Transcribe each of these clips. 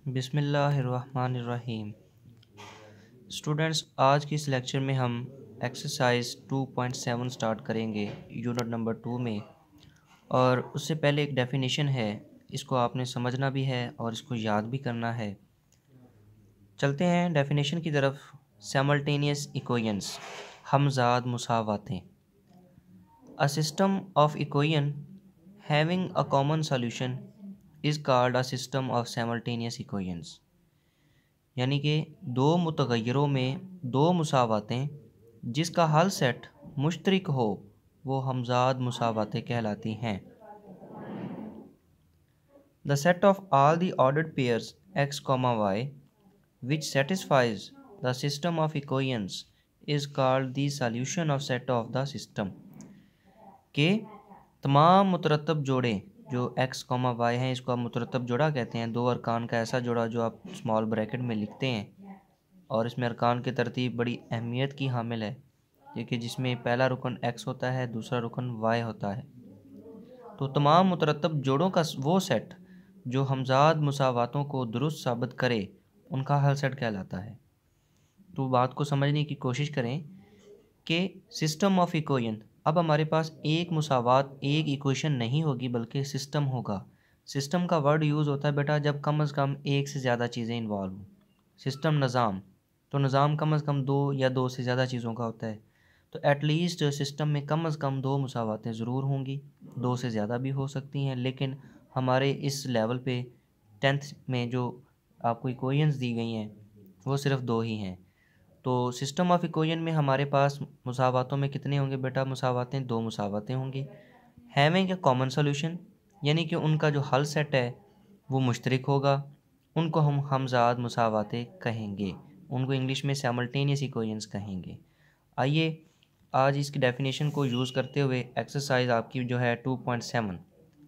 बिस्मिल्लाहिर्रहमानिर्रहीम। स्टूडेंट्स, आज की इस लेक्चर में हम एक्सरसाइज 2.7 स्टार्ट करेंगे यूनिट नंबर 2 में। और उससे पहले एक डेफिनेशन है, इसको आपने समझना भी है और इसको याद भी करना है। चलते हैं डेफिनेशन की तरफ। साइमल्टेनियस इक्वेशंस, हमज़ाद मुसावातें। A system of equation having a common solution is called a system of simultaneous equations. यानी कि दो मुतग़य्यरों में दो मुसावातें जिसका हल सेट मुश्तरक हो वो हमज़ाद मुसावातें कहलाती हैं। The set of all the ordered pairs x, y which satisfies the system of equations is called the solution of set of the system। के तमाम मुतरतब जोड़े जो x, y हैं, इसको आप मुतरतब जोड़ा कहते हैं। दो अरकान का ऐसा जोड़ा जो आप स्मॉल ब्रैकेट में लिखते हैं, और इसमें अरकान की तरतीब बड़ी अहमियत की हामिल है, क्योंकि जिसमें पहला रुकन x होता है, दूसरा रुकन y होता है। तो तमाम मुतरतब जोड़ों का वो सेट जो हमज़ाद मुसावातों को दुरुस्त साबित करे उनका हल सेट कहलाता है। तो बात को समझने की कोशिश करें कि सिस्टम ऑफ इक्वेशन, अब हमारे पास एक मुसावात एक इक्वेशन नहीं होगी बल्कि सिस्टम होगा। सिस्टम का वर्ड यूज़ होता है बेटा जब कम से कम एक से ज़्यादा चीज़ें इन्वॉल्व हों। सिस्टम निज़ाम, तो निज़ाम कम से कम दो या दो से ज़्यादा चीज़ों का होता है। तो एटलीस्ट सिस्टम में कम से कम दो मुसावातें ज़रूर होंगी, दो से ज़्यादा भी हो सकती हैं, लेकिन हमारे इस लेवल पे 10th में जो आपको इक्वेशंस दी गई हैं वो सिर्फ दो ही हैं। तो सिस्टम ऑफ इक्वेशन में हमारे पास मुसावातों में कितने होंगे बेटा? मुसावातें, दो मुसावातें होंगी। हैविंग ए कॉमन सोल्यूशन, यानी कि उनका जो हल सेट है वो मुश्तरक होगा, उनको हम हमज़ाद मुसावातें कहेंगे। उनको इंग्लिश में साइमल्टेनियस इक्वेशंस कहेंगे। आइए आज इसकी डेफिनेशन को यूज़ करते हुए एक्सरसाइज आपकी जो है 2.7,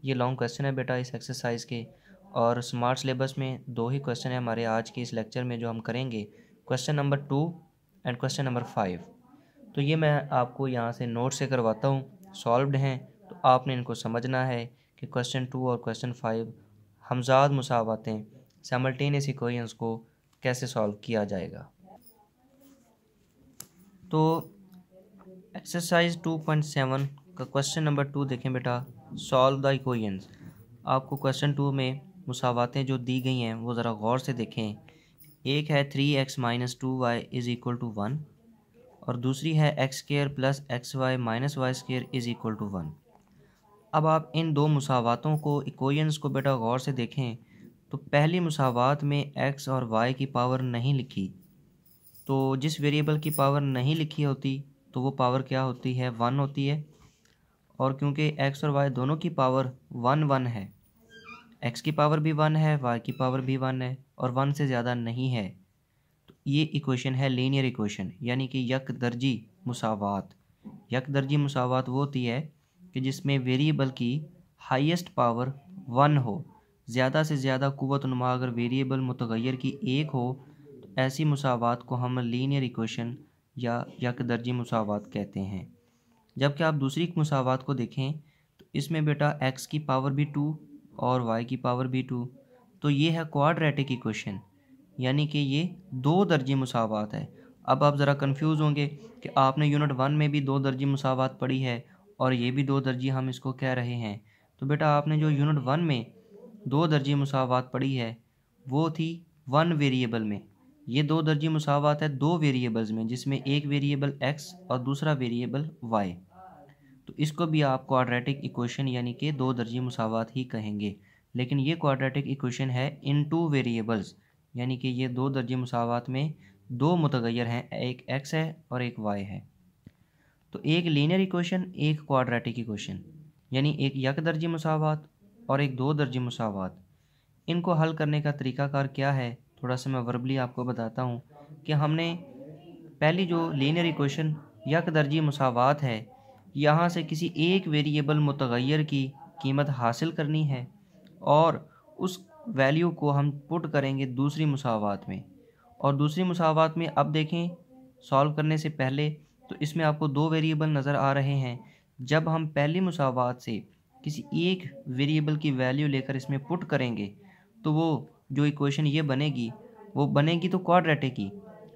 ये लॉन्ग क्वेश्चन है बेटा इस एक्सरसाइज के, और स्मार्ट सिलेबस में दो ही क्वेश्चन है हमारे आज के इस लेक्चर में जो हम करेंगे, question number 2 and question number 5। तो ये मैं आपको यहाँ से नोट से करवाता हूँ, सॉल्व्ड हैं, तो आपने इनको समझना है कि क्वेश्चन 2 और क्वेश्चन 5 हमज़ाद मुसावातें साइमल्टेनियस इक्वेशंस को कैसे सॉल्व किया जाएगा। तो एक्सरसाइज 2.7 का क्वेश्चन नंबर 2 देखें बेटा। Solve the equations. आपको क्वेश्चन 2 में मुसावातें जो दी गई हैं वो ज़रा गौर से देखें। एक है 3x minus 2y is equal to 1, और दूसरी है x square plus XY minus Y square is equal to 1। अब आप इन दो मुसावातों को, इक्वेशंस को बेटा गौर से देखें। तो पहली मुसावात में x और y की पावर नहीं लिखी, तो जिस वेरिएबल की पावर नहीं लिखी होती तो वो पावर क्या होती है? 1 होती है। और क्योंकि x और y दोनों की पावर 1 है, x की पावर भी 1 है, y की पावर भी 1 है, और 1 से ज़्यादा नहीं है, तो ये इक्वेशन है लीनियर इक्वेशन, यानी कि यकदर्जी मुसावात। यकदर्जी मुसावात वो होती है कि जिसमें वेरिएबल की हाईएस्ट पावर 1 हो। ज़्यादा से ज़्यादा क़ुव्वतनुमा अगर वेरिएबल मुतग़य्यर की एक हो तो ऐसी मुसावात को हम लीनियर इक्वेशन या यकदर्जी मुसावात कहते हैं। जबकि आप दूसरी मुसावात को देखें तो इसमें बेटा x की पावर भी 2 और y की पावर भी 2, तो ये है क्वाड्रेटिक इक्वेशन, यानी कि ये दो दर्जी मुसावात है। अब आप ज़रा कंफ्यूज होंगे कि आपने यूनिट 1 में भी दो दर्जी मुसावात पढ़ी है और ये भी दो दर्जी हम इसको कह रहे हैं। तो बेटा आपने जो यूनिट 1 में दो दर्जी मुसावात पढ़ी है वो थी 1 वेरिएबल में। ये दो दर्जी मुसावात है दो वेरिएबल्स में, जिसमें एक वेरिएबल x और दूसरा वेरिएबल y। तो इसको भी आप क्वाड्रेटिक इक्वेशन यानी कि दो दर्जी मुसावात ही कहेंगे। लेकिन ये क्वाड्रेटिक इक्वेशन है इन टू वेरिएबल्स, यानी कि ये दो दर्जी मुसावात में दो मुतग़य्यर हैं, एक x है और एक y है। तो एक लीनियर इक्वेशन, एक क्वाड्रेटिक इक्वेशन, यानी एक यकदर्जी मुसावात और एक दो दर्जी मुसावात। इनको हल करने का तरीकाकार क्या है, थोड़ा सा मैं वर्बली आपको बताता हूँ कि हमने पहली जो लीनियर इक्वेशन यकदर्जी मुसावात है, यहाँ से किसी एक वेरिएबल मुतग़य्यर की कीमत हासिल करनी है और उस वैल्यू को हम पुट करेंगे दूसरी मुसावात में। और दूसरी मुसावात में अब देखें, सॉल्व करने से पहले तो इसमें आपको दो वेरिएबल नज़र आ रहे हैं। जब हम पहली मुसावात से किसी एक वेरिएबल की वैल्यू लेकर इसमें पुट करेंगे तो वो जो इक्वेशन ये बनेगी वो बनेगी तो क्वाड्रेटिक ही,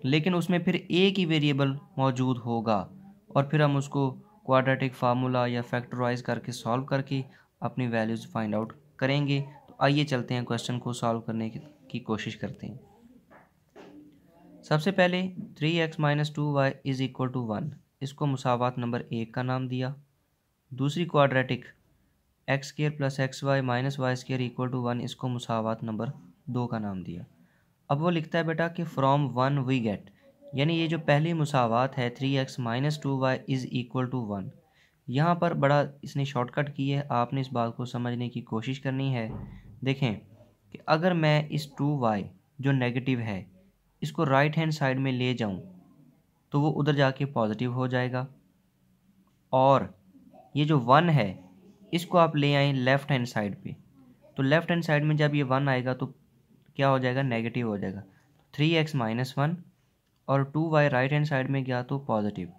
लेकिन उसमें फिर एक ही वेरिएबल मौजूद होगा और फिर हम उसको क्वाड्रेटिक फार्मूला या फैक्टराइज करके सॉल्व करके अपनी वैल्यूज़ फाइंड आउट करेंगे। तो आइए चलते हैं क्वेश्चन को सॉल्व करने की कोशिश करते हैं। सबसे पहले 3x minus 2y is equal to 1, इसको मुसावात नंबर 1 का नाम दिया। दूसरी quadratic X square plus X Y minus Y square equal to 1, इसको मुसावात नंबर 2 का नाम दिया। अब वो लिखता है बेटा कि फ्रॉम 1 वी गेट, यानी ये जो पहली मुसावात है 3x minus 2y is equal to 1, यहाँ पर बड़ा इसने शॉर्टकट की है, आपने इस बात को समझने की कोशिश करनी है। देखें कि अगर मैं इस 2y जो नेगेटिव है इसको राइट हैंड साइड में ले जाऊं तो वो उधर जाके पॉजिटिव हो जाएगा, और ये जो 1 है इसको आप ले आएँ लेफ़्ट हैंड साइड पे, तो लेफ़्ट हैंड साइड में जब ये 1 आएगा तो क्या हो जाएगा, नेगेटिव हो जाएगा। 3x माइनस 1 और 2y राइट हैंड साइड में गया तो पॉजिटिव,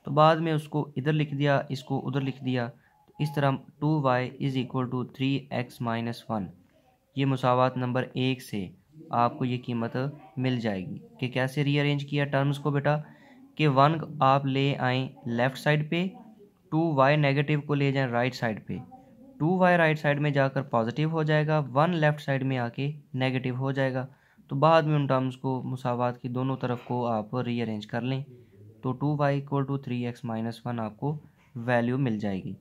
तो बाद में उसको इधर लिख दिया, इसको उधर लिख दिया। इस तरह 2y is equal to 3x minus 1, ये मुसावात नंबर 1 से आपको ये कीमत मिल जाएगी। कि कैसे रीअरेंज किया टर्म्स को बेटा, कि 1 आप ले आएँ लेफ़्ट साइड पे, 2y नेगेटिव को ले जाएं राइट साइड पे, 2y राइट साइड में जाकर पॉजिटिव हो जाएगा, 1 लेफ़्ट साइड में आके नेगेटिव हो जाएगा। तो बाद में उन टर्म्स को मुसावात की दोनों तरफ को आप रीअरेंज कर लें तो 2y equal to 3x minus 1 आपको वैल्यू मिल जाएगी।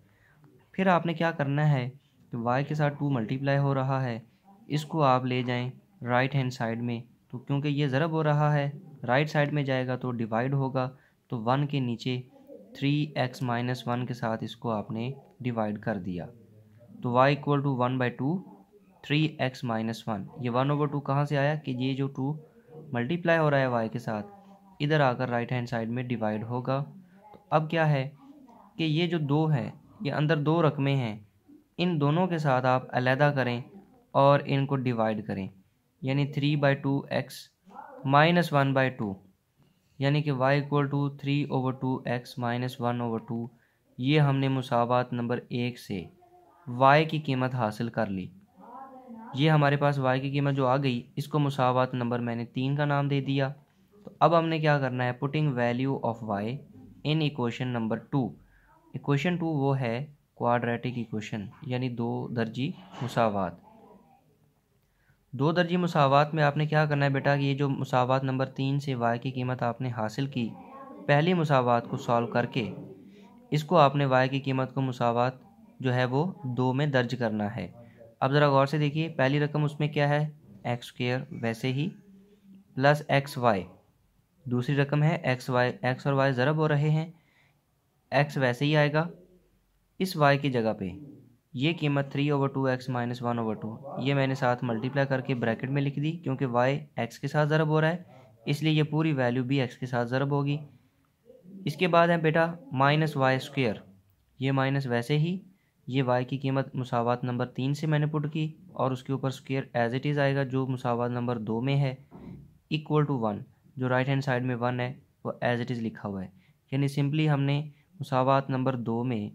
फिर आपने क्या करना है कि y के साथ 2 मल्टीप्लाई हो रहा है, इसको आप ले जाएं राइट हैंड साइड में, तो क्योंकि ये ज़रब हो रहा है राइट साइड में जाएगा तो डिवाइड होगा, तो 1 के नीचे 3x माइनस 1 के साथ इसको आपने डिवाइड कर दिया, तो y equal to 1/2 3x minus 1। ये 1/2 कहाँ से आया कि ये जो 2 मल्टीप्लाई हो रहा है y के साथ इधर आकर राइट हैंड साइड में डिवाइड होगा। तो अब क्या है कि ये जो 2 है ये अंदर 2 रकमें हैं, इन दोनों के साथ आप अलहदा करें और इनको डिवाइड करें, यानी 3/2x माइनस 1/2, यानी कि y equal to 3/2x minus 1/2। ये हमने मुसावात नंबर 1 से y की कीमत हासिल कर ली। ये हमारे पास y की कीमत जो आ गई इसको मुसावात नंबर मैंने 3 का नाम दे दिया। तो अब हमने क्या करना है, putting value of y in equation number 2। Equation 2 वो है क्वाड्रेटिक इक्वेशन, यानी 2 दर्जी मुसावात। 2 दर्जी मुसावात में आपने क्या करना है बेटा कि ये जो मुसावात नंबर 3 से y की कीमत आपने हासिल की, पहली मुसावात को सॉल्व करके इसको आपने y की कीमत को मुसावात जो है वो 2 में दर्ज करना है। अब ज़रा गौर से देखिए, पहली रकम उसमें क्या है, एक्स स्क्वायर वैसे ही प्लस एक्स वाई, दूसरी रकम है एक्स वाई, एक्स और वाई ज़रब हो रहे हैं, एक्स वैसे ही आएगा, इस वाई की जगह पे ये कीमत 3/2x माइनस 1/2 ये मैंने साथ मल्टीप्लाई करके ब्रैकेट में लिख दी, क्योंकि y x के साथ ज़रब हो रहा है इसलिए ये पूरी वैल्यू भी x के साथ ज़रब होगी। इसके बाद है बेटा माइनस वाई स्क्वायर, ये माइनस वैसे ही, ये y की कीमत मुसावात नंबर 3 से मैंने पुट की और उसके ऊपर स्क्वायर एज इट इज़ आएगा जो मुसावात नंबर 2 में है, इक्वल टू 1, जो राइट हैंड साइड में 1 है वो एज इट इज़ लिखा हुआ है। यानी सिंपली हमने मुसावात नंबर 2 में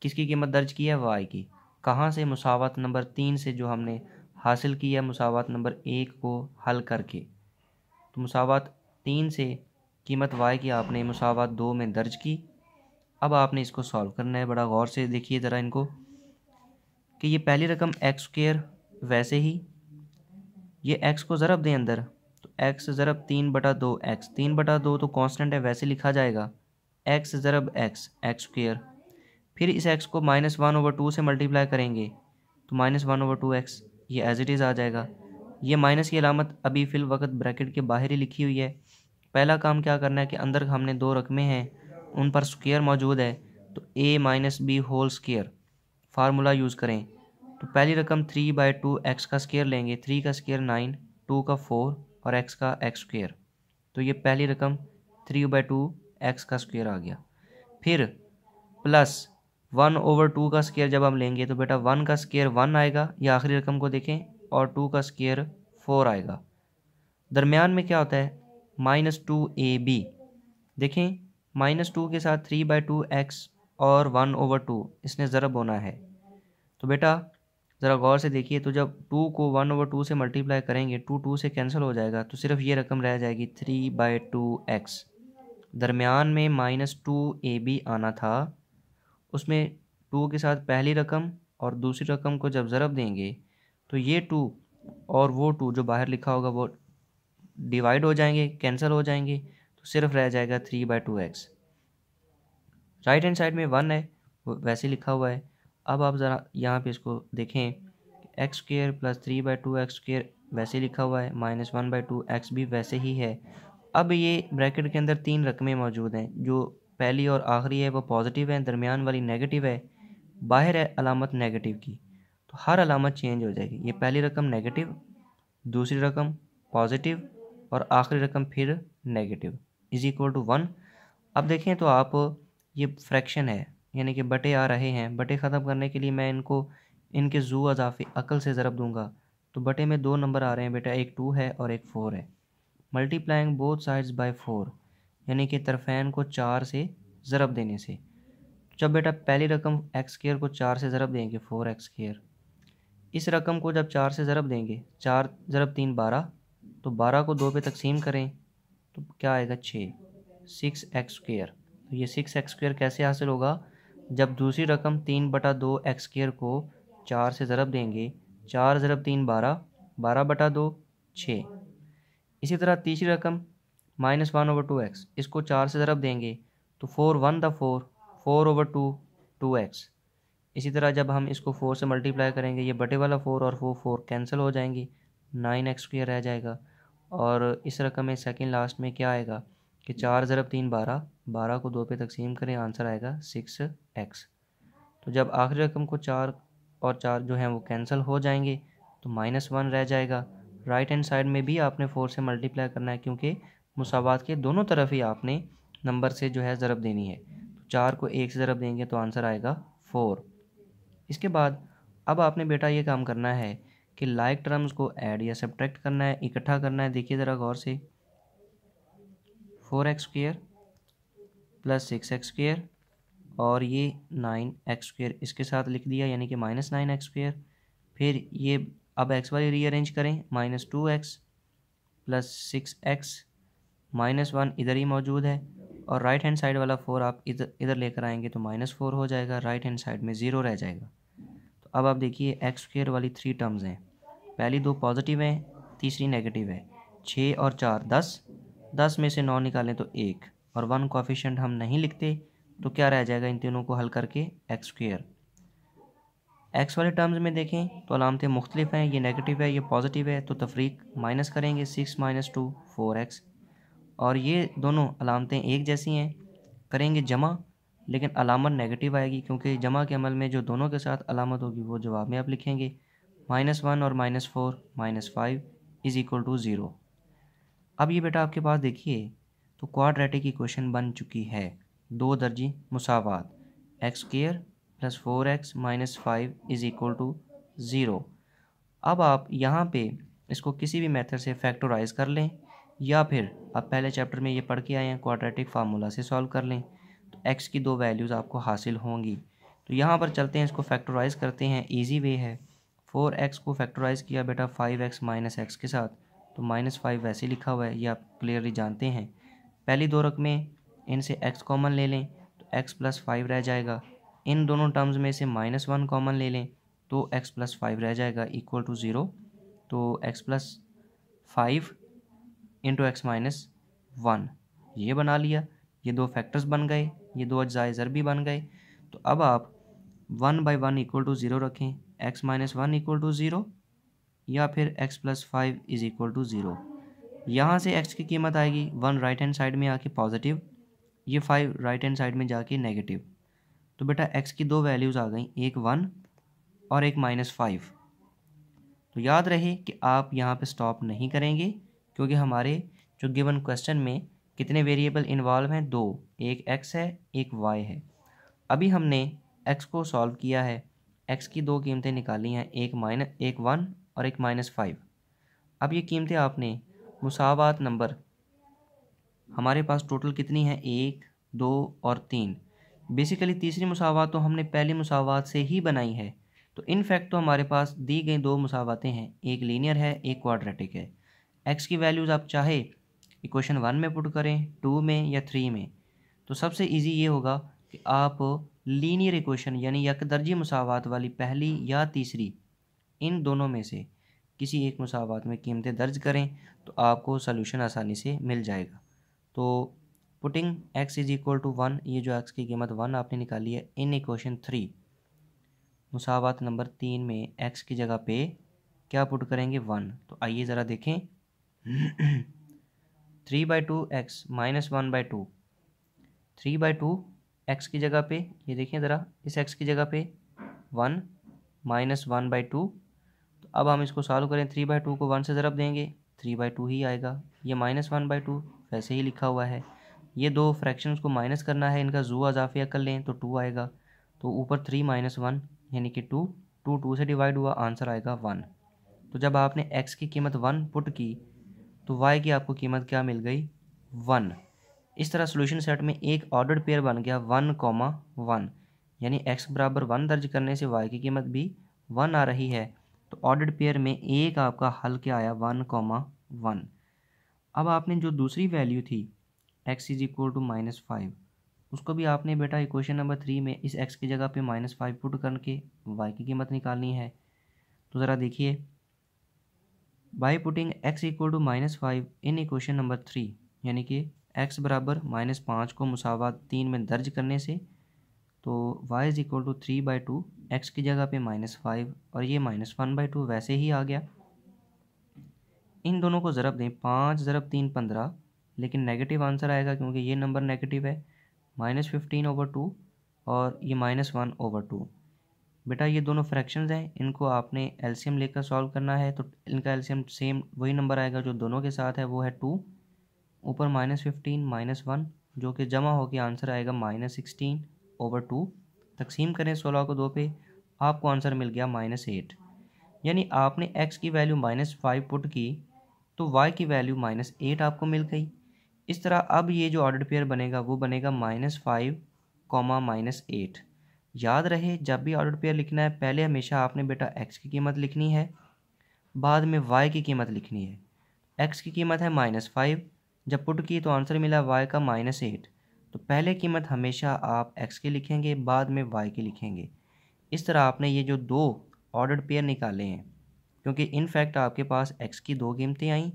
किसकी कीमत दर्ज की है, y की। कहाँ से, मुसावात नंबर 3 से जो हमने हासिल की है मुसावात नंबर 1 को हल करके। तो मुसावात 3 से कीमत y की आपने मुसावात 2 में दर्ज की। अब आपने इसको सॉल्व करना है, बड़ा गौर से देखिए ज़रा इनको, कि ये पहली रकम एक्स स्क्वायर वैसे ही, ये x को ज़रब दें अंदर, तो x ज़रब 3/2 x, 3/2 तो कांस्टेंट है वैसे लिखा जाएगा, x ज़रब x, एक्स स्क्वायर, फिर इस x को माइनस 1/2 से मल्टीप्लाई करेंगे तो माइनस 1/2x ये एज इट इज़ आ जाएगा। ये माइनस की अलामत अभी फ़िल वक्त ब्रैकेट के बाहर ही लिखी हुई है। पहला काम क्या करना है कि अंदर हमने 2 रकमें हैं उन पर स्क्वायर मौजूद है, तो a minus B whole square formula use करें। तो पहली रकम 3/2x का स्क्वायर लेंगे, 3 का स्क्वायर 9, 2 का 4 और x का x स्क्वायर, तो ये पहली रकम 3/2x का स्क्वायर आ गया। फिर प्लस 1/2 का स्क्वायर जब हम लेंगे तो बेटा 1 का स्क्वायर 1 आएगा, ये आखिरी रकम को देखें, और 2 का स्क्वायर 4 आएगा। दरमियान में क्या होता है, -2ab, देखें -2 के साथ 3/2x और 1/2 इसने ज़रब होना है, तो बेटा ज़रा गौर से देखिए, तो जब 2 को 1/2 से मल्टीप्लाई करेंगे, 2 से कैंसिल हो जाएगा, तो सिर्फ ये रकम रह जाएगी 3/2x। दरमियान में -2ab आना था, उसमें 2 के साथ पहली रकम और दूसरी रकम को जब ज़रब देंगे तो ये 2 और वो 2 जो बाहर लिखा होगा वो डिवाइड हो जाएंगे, कैंसिल हो जाएंगे, तो सिर्फ रह जाएगा 3/2x। राइट हैंड साइड में 1 है, वो वैसे लिखा हुआ है। अब आप ज़रा यहाँ पे इसको देखें, x² + 3/2x² वैसे लिखा हुआ है, -1/2x भी वैसे ही है। अब ये ब्रैकेट के अंदर 3 रकमें मौजूद हैं, जो पहली और आखिरी है वो पॉजिटिव है, दरमियान वाली नेगेटिव है, बाहर है अलामत नेगेटिव की, तो हर अलामत चेंज हो जाएगी। ये पहली रकम नेगेटिव, दूसरी रकम पॉजिटिव और आखिरी रकम फिर नेगेटिव = 1। अब देखें तो आप, ये फ्रैक्शन है, यानी कि बटे आ रहे हैं। बटे ख़त्म करने के लिए मैं इनको इनके ज़ू अज़ाफ़ी अकल से ज़रब दूंगा, तो बटे में 2 नंबर आ रहे हैं बेटा, एक 2 है और एक 4 है। मल्टीप्लाइंग बोथ साइड्स बाय 4, यानी कि तरफ़ैन को 4 से ज़रब देने से। जब बेटा पहली रकम x² को 4 से ज़रब देंगे 4x², इस रकम को जब 4 से ज़रब देंगे, 4 ज़रब 3 12, तो 12 को 2 पे तकसीम करें तो क्या आएगा 6x²। तो ये 6x² कैसे हासिल होगा, जब दूसरी रकम 3/2x² को 4 से ज़रब देंगे, 4 ज़रब 3 12, 12/2 6। इसी तरह तीसरी रकम -1/2x, इसको 4 से ज़रब देंगे तो 4 1 द 4, 4/2 2x। इसी तरह जब हम इसको 4 से मल्टीप्लाई करेंगे, ये बटे वाला 4 और वो 4 कैंसिल हो जाएंगी, 9x² रह जाएगा। और इस रकम में सेकंड लास्ट में क्या आएगा कि 4 ज़रब 3 12, 12 को 2 पे तकसीम करें, आंसर आएगा 6x। तो जब आखिरी रकम को 4 और 4 जो हैं वो कैंसिल हो जाएंगे, तो -1 रह जाएगा। राइट हैंड साइड में भी आपने 4 से मल्टीप्लाई करना है, क्योंकि मुसावात के दोनों तरफ ही आपने नंबर से जो है ज़रब देनी है। तो 4 को 1 से ज़रब देंगे तो आंसर आएगा 4। इसके बाद अब आपने बेटा ये काम करना है कि लाइक टर्म्स को ऐड या सब्ट्रैक्ट करना है, इकट्ठा करना है। देखिए ज़रा गौर से, 4x² + 6x² और ये 9x² इसके साथ लिख दिया, यानी कि -9x²। फिर ये अब x वाली रीअरेंज करें, -2x + 6x, -1 इधर ही मौजूद है और राइट हैंड साइड वाला 4 आप इधर लेकर आएंगे तो -4 हो जाएगा, राइट हैंड साइड में 0 रह जाएगा। तो अब आप देखिए x² वाली 3 टर्म्स हैं, पहली 2 पॉजिटिव हैं, तीसरी नेगेटिव है। 6 और 4 10, 10 में से 9 निकालें तो 1 और 1 कोएफिशिएंट हम नहीं लिखते, तो क्या रह जाएगा इन तीनों को हल करके x²। x वाले टर्म्स में देखें तो अलामतें मुख्तलिफ हैं, ये नेगेटिव है ये पॉजिटिव है, तो तफरीक माइनस करेंगे, 6 - 2 4x। और ये दोनों अलामतें एक जैसी हैं, करेंगे जमा, लेकिन अलामत नेगेटिव आएगी, क्योंकि जमा के अमल में जो दोनों के साथ अलामत होगी वो जवाब में आप लिखेंगे। -1 और -4 -5 = 0। अब ये बेटा आपके पास देखिए तो क्वाड्रेटिक इक्वेशन बन चुकी है, 2 दर्जी मुसावात, x² + 4x - 5 = 0। अब आप यहाँ पे इसको किसी भी मेथड से फैक्टराइज कर लें, या फिर आप पहले चैप्टर में ये पढ़ के आए हैं, क्वाड्रेटिक फार्मूला से सॉल्व कर लें, तो x की 2 वैल्यूज़ आपको हासिल होंगी। तो यहाँ पर चलते हैं, इसको फैक्टराइज करते हैं, इजी वे है। 4x को फैक्टराइज किया बेटा 5x - x के साथ, तो -5 वैसे लिखा हुआ है, ये आप क्लियरली जानते हैं। पहली 2 रकमें, इनसे x कॉमन ले लें तो x + 5 रह जाएगा। इन दोनों टर्म्स में से -1 कॉमन ले लें तो x + 5 रह जाएगा = 0। तो x + 5 × x - 1 ये बना लिया, ये 2 फैक्टर्स बन गए, ये 2 अज्जाए ज़रबी बन गए। तो अब आप 1/1 = 0 रखें, x - 1 = 0 या फिर x + 5 = 0। यहाँ से x की कीमत आएगी 1 राइट हैंड साइड में आके पॉजिटिव, ये 5 राइट हैंड साइड में जाके नेगेटिव। तो बेटा x की 2 वैल्यूज़ आ गई, एक 1 और एक -5। तो याद रहे कि आप यहाँ पे स्टॉप नहीं करेंगे, क्योंकि हमारे जो गिवन क्वेश्चन में कितने वेरिएबल इन्वॉल्व हैं, 2, एक x है एक y है। अभी हमने x को सॉल्व किया है, x की 2 कीमतें निकाली हैं, एक 1 और एक -5। अब ये कीमतें आपने मुसावात नंबर, हमारे पास टोटल कितनी है, 1 2 और 3। बेसिकली तीसरी मुसावात तो हमने पहली मुसावात से ही बनाई है, तो इन फैक्ट तो हमारे पास दी गई दो मुसावातें हैं, एक लीनियर है एक क्वाड्रेटिक है। एक्स की वैल्यूज़ आप चाहे इक्वेशन 1 में पुट करें, 2 में या 3 में। तो सबसे इजी ये होगा कि आप लीनियर इक्वेशन यानी यकदर्जी मुसावात वाली पहली या तीसरी इन दोनों में से किसी एक मुसावात में कीमतें दर्ज करें तो आपको सॉल्यूशन आसानी से मिल जाएगा। तो putting x is equal to 1, ये जो x की कीमत 1 आपने निकाली है इन इक्वेशन 3, मुसावात नंबर 3 में x की जगह पे क्या पुट करेंगे 1। तो आइए ज़रा देखें 3/2x माइनस 1/2, 3/2 x की जगह पे ये देखें ज़रा, इस x की जगह पे 1 माइनस 1/2। तो अब हम इसको सॉल्व करें, 3/2 को 1 से ज़रब देंगे 3/2 ही आएगा। ये माइनस 1/2 वैसे ही लिखा हुआ है। ये दो फ्रैक्शंस को माइनस करना है, इनका जू अज़ाफ़िया कर लें तो 2 आएगा। तो ऊपर 3 माइनस 1 यानी कि 2, 2 से डिवाइड हुआ, आंसर आएगा 1। तो जब आपने x की कीमत 1 पुट की तो y की आपको कीमत क्या मिल गई 1। इस तरह सोल्यूशन सेट में एक ऑर्डर्ड पेयर बन गया 1,1, यानी x बराबर 1 दर्ज करने से y की कीमत भी 1 आ रही है। तो ऑर्डर्ड पेयर में एक आपका हल क्या आया 1,1। अब आपने जो दूसरी वैल्यू थी x इज इक्वल टू -5, उसको भी आपने बेटा इक्वेशन नंबर 3 में इस x की जगह पे -5 पुट करके y की कीमत निकालनी है। तो ज़रा देखिए, by putting x equal to -5 in equation number 3, यानी कि x बराबर -5 को मुसावात 3 में दर्ज करने से तो y is equal to 3/2, x की जगह पे -5 और ये -1/2 वैसे ही आ गया। इन दोनों को ज़रब दें, 5 ज़रब 3 15, लेकिन नेगेटिव आंसर आएगा क्योंकि ये नंबर नेगेटिव है। -15/2 और ये -1/2। बेटा ये दोनों फ्रैक्शंस हैं, इनको आपने एलसीएम लेकर सॉल्व करना है। तो इनका एलसीएम सेम वही नंबर आएगा जो दोनों के साथ है, वो है 2। ऊपर -15 -1 जो कि जमा होकर आंसर आएगा -16/2। तकसीम करें 16 को 2 पे, आपको आंसर मिल गया -8। यानी आपने x की वैल्यू -5 पुट की तो y की वैल्यू -8 आपको मिल गई। इस तरह अब ये जो ऑर्डर पेयर बनेगा वो बनेगा -5, -8। याद रहे जब भी ऑर्डर पेयर लिखना है पहले हमेशा आपने बेटा x की कीमत लिखनी है, बाद में y की कीमत लिखनी है। x की कीमत है -5, जब पुट की तो आंसर मिला y का -8। तो पहले कीमत हमेशा आप x की लिखेंगे, बाद में y की लिखेंगे। इस तरह आपने ये जो दो ऑर्डर्ड पेयर निकाले हैं, क्योंकि इन फैक्ट आपके पास x की दो कीमतें आईं,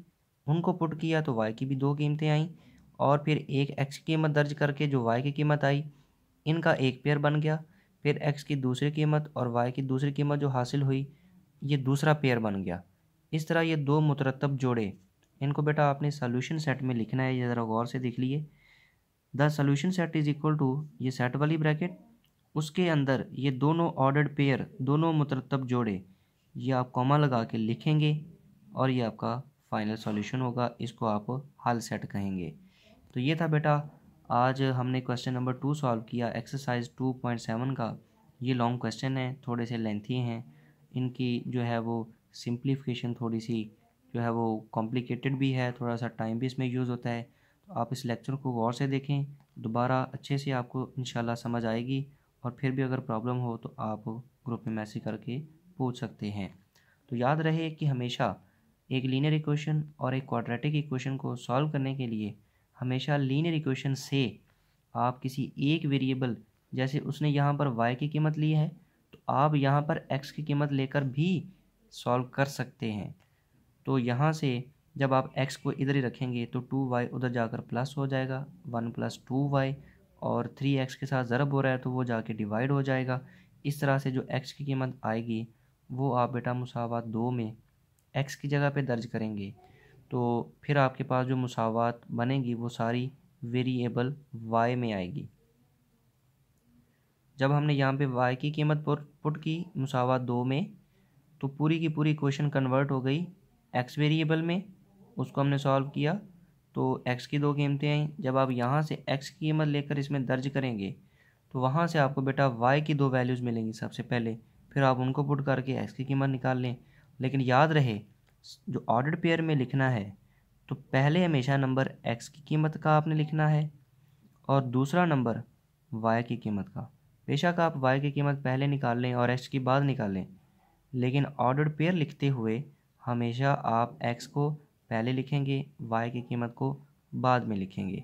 उनको पुट किया तो y की भी दो कीमतें आईं, और फिर एक x की कीमत दर्ज करके जो y की कीमत आई, इनका एक पेयर बन गया। फिर x की दूसरी कीमत और y की दूसरी कीमत जो हासिल हुई, ये दूसरा पेयर बन गया। इस तरह ये दो मुतरतब जोड़े, इनको बेटा आपने सोल्यूशन सेट में लिखना है। ये ज़रा गौर से देख लिए, the solution set is equal to ये सेट वाली ब्रैकेट, उसके अंदर ये दोनों ऑर्डर्ड पेयर, दोनों मुतरतब जोड़े, ये आप कॉमा लगा के लिखेंगे और ये आपका फाइनल सॉल्यूशन होगा। इसको आप हल सेट कहेंगे। तो ये था बेटा, आज हमने क्वेश्चन नंबर 2 सॉल्व किया एक्सरसाइज 2.7 का। ये लॉन्ग क्वेश्चन है, थोड़े से लेंथी हैं, इनकी जो है वो सिंप्लीफिकेशन थोड़ी सी जो है वो कॉम्प्लिकेटेड भी है, थोड़ा सा टाइम भी इसमें यूज़ होता है। तो आप इस लेक्चर को गौर से देखें, दोबारा अच्छे से आपको इंशाल्लाह समझ आएगी। और फिर भी अगर प्रॉब्लम हो तो आप ग्रुप में मैसेज करके पूछ सकते हैं। तो याद रहे कि हमेशा एक लीनियर इक्वेशन और एक क्वाड्रेटिक इक्वेशन को सॉल्व करने के लिए हमेशा लीनियर इक्वेशन से आप किसी एक वेरिएबल, जैसे उसने यहाँ पर y की कीमत ली है तो आप यहाँ पर x की कीमत लेकर भी सॉल्व कर सकते हैं। तो यहाँ से जब आप x को इधर ही रखेंगे तो 2y उधर जाकर प्लस हो जाएगा, 1 + 2y, और 3x के साथ ज़रब हो रहा है तो वो जाके डिवाइड हो जाएगा। इस तरह से जो x की कीमत आएगी वो आप बेटा मुसावात 2 में x की जगह पे दर्ज करेंगे। तो फिर आपके पास जो मुसावात बनेगी वो सारी वेरिएबल y में आएगी। जब हमने यहाँ पे y की कीमत पुट की मुसावात 2 में तो पूरी की पूरी इक्वेशन कन्वर्ट हो गई x वेरिएबल में, उसको हमने सॉल्व किया तो x की दो कीमतें आई। जब आप यहाँ से x की कीमत लेकर इसमें दर्ज करेंगे तो वहाँ से आपको बेटा y की दो वैल्यूज़ मिलेंगी सबसे पहले, फिर आप उनको पुट करके x की कीमत निकाल लें। लेकिन याद रहे जो ऑर्डर्ड पेयर में लिखना है तो पहले हमेशा नंबर x की कीमत का आपने लिखना है और दूसरा नंबर y की कीमत का। बेशक आप y की कीमत पहले निकाल लें और x की बाद निकाल लें, लेकिन ऑर्डर्ड पेयर लिखते हुए हमेशा आप x को पहले लिखेंगे, y की कीमत को बाद में लिखेंगे।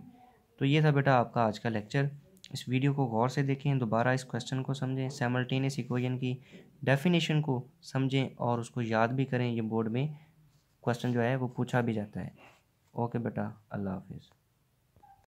तो ये था बेटा आपका आज का लेक्चर। इस वीडियो को गौर से देखें, दोबारा इस क्वेश्चन को समझें, साइमल्टेनियस इक्वेशन की डेफिनेशन को समझें और उसको याद भी करें। ये बोर्ड में क्वेश्चन जो है वो पूछा भी जाता है। ओके बेटा, अल्लाह हाफिज़।